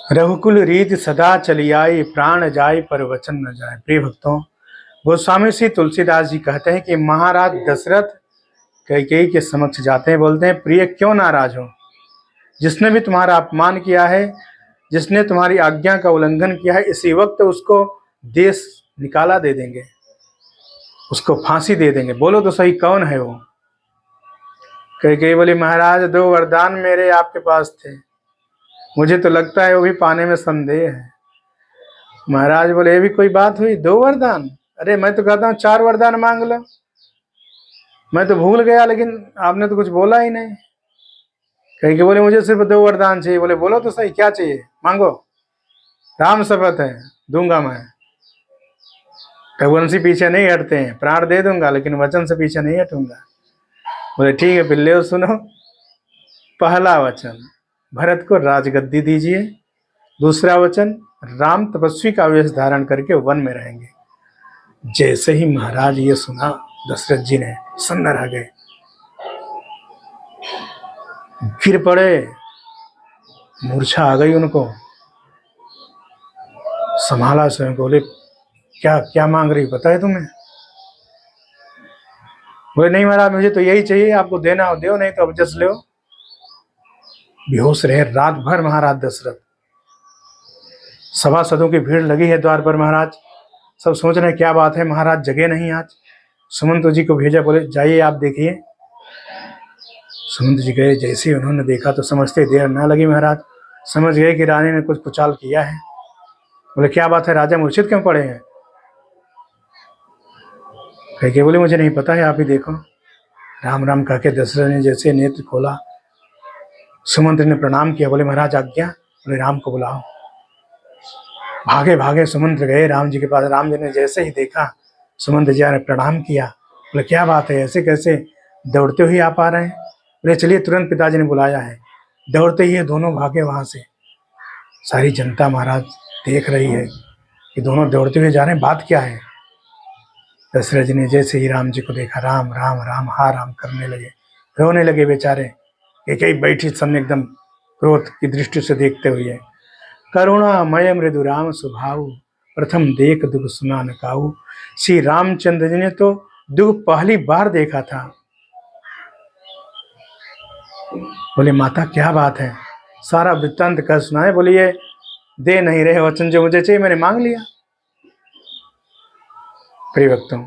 रघुकुल रीत सदा चली आई, प्राण जाए पर वचन न जाए। प्रिय भक्तों, गोस्वामी श्री तुलसीदास जी कहते हैं कि महाराज दशरथ कैकेयी के समक्ष जाते हैं, बोलते हैं प्रिय क्यों नाराज हो, जिसने भी तुम्हारा अपमान किया है, जिसने तुम्हारी आज्ञा का उल्लंघन किया है, इसी वक्त उसको देश निकाला दे देंगे, उसको फांसी दे देंगे। बोलो तो सही कौन है वो? कैकेयी बोली महाराज 2 वरदान मेरे आपके पास थे, मुझे तो लगता है वो भी पाने में संदेह है। महाराज बोले ये भी कोई बात हुई, 2 वरदान? अरे मैं तो कहता हूँ 4 वरदान मांग लो, मैं तो भूल गया, लेकिन आपने तो कुछ बोला ही नहीं। कैकेयी बोले मुझे सिर्फ 2 वरदान चाहिए। बोले बोलो तो सही क्या चाहिए, मांगो। राम शपथ है दूंगा मैं, रघुवंशी पीछे नहीं हटते हैं, प्राण दे दूंगा लेकिन वचन से पीछे नहीं हटूंगा। बोले ठीक है पिल्ले सुनो, पहला वचन भरत को राजगद्दी दीजिए, दूसरा वचन राम तपस्वी का वेश धारण करके वन में रहेंगे। जैसे ही महाराज ये सुना, दशरथ जी ने सन्न रह गए, गिर पड़े, मूर्छा आ गई उनको। संभाला स्वयं को, बोले क्या क्या मांग रही पता है तुम्हें? बोले नहीं महाराज मुझे तो यही चाहिए, आपको देना हो दो, नहीं तो अब जस लो। बेहोश रहे रात भर महाराज दशरथ। सभासदों की भीड़ लगी है द्वार पर, महाराज सब सोच रहे हैं क्या बात है, महाराज जगे नहीं आज। सुमंत जी को भेजा, बोले जाइए आप देखिए। सुमंत जी गए, जैसे उन्होंने देखा तो समझते देर न लगी महाराज, समझ गए कि रानी ने कुछ कुचाल किया है। बोले क्या बात है राजा, मूर्छित क्यों पड़े हैं? कैकेयी बोले मुझे नहीं पता है, आप ही देखो। राम राम कह के दशरथ ने जैसे नेत्र खोला, सुमंत ने प्रणाम किया, बोले महाराज आज्ञा। बोले राम को बुलाओ। भागे भागे सुमंत गए राम जी के पास। राम जी ने जैसे ही देखा, सुमंत जी ने प्रणाम किया। बोले क्या बात है, ऐसे कैसे दौड़ते हुए आप आ रहे हैं? बोले चलिए तुरंत पिताजी ने बुलाया है। दौड़ते ही दोनों भागे वहां से। सारी जनता महाराज देख रही है कि दोनों दौड़ते हुए जा रहे हैं, बात क्या है? दशरथ जी ने जैसे ही राम जी को देखा, राम राम राम हा राम करने लगे, रोने लगे बेचारे। कैकेयी बैठी सामने एकदम क्रोध की दृष्टि से देखते हुए। करुणामय मृदु राम स्वभाव, प्रथम देख दुख सुना न काऊ। श्री रामचंद्र जी ने तो दुख पहली बार देखा था। बोले माता क्या बात है? सारा वृत्तांत कर सुनाए। बोले ये दे नहीं रहे वचन जो मुझे चाहिए, मैंने मांग लिया। प्रिय भक्तों,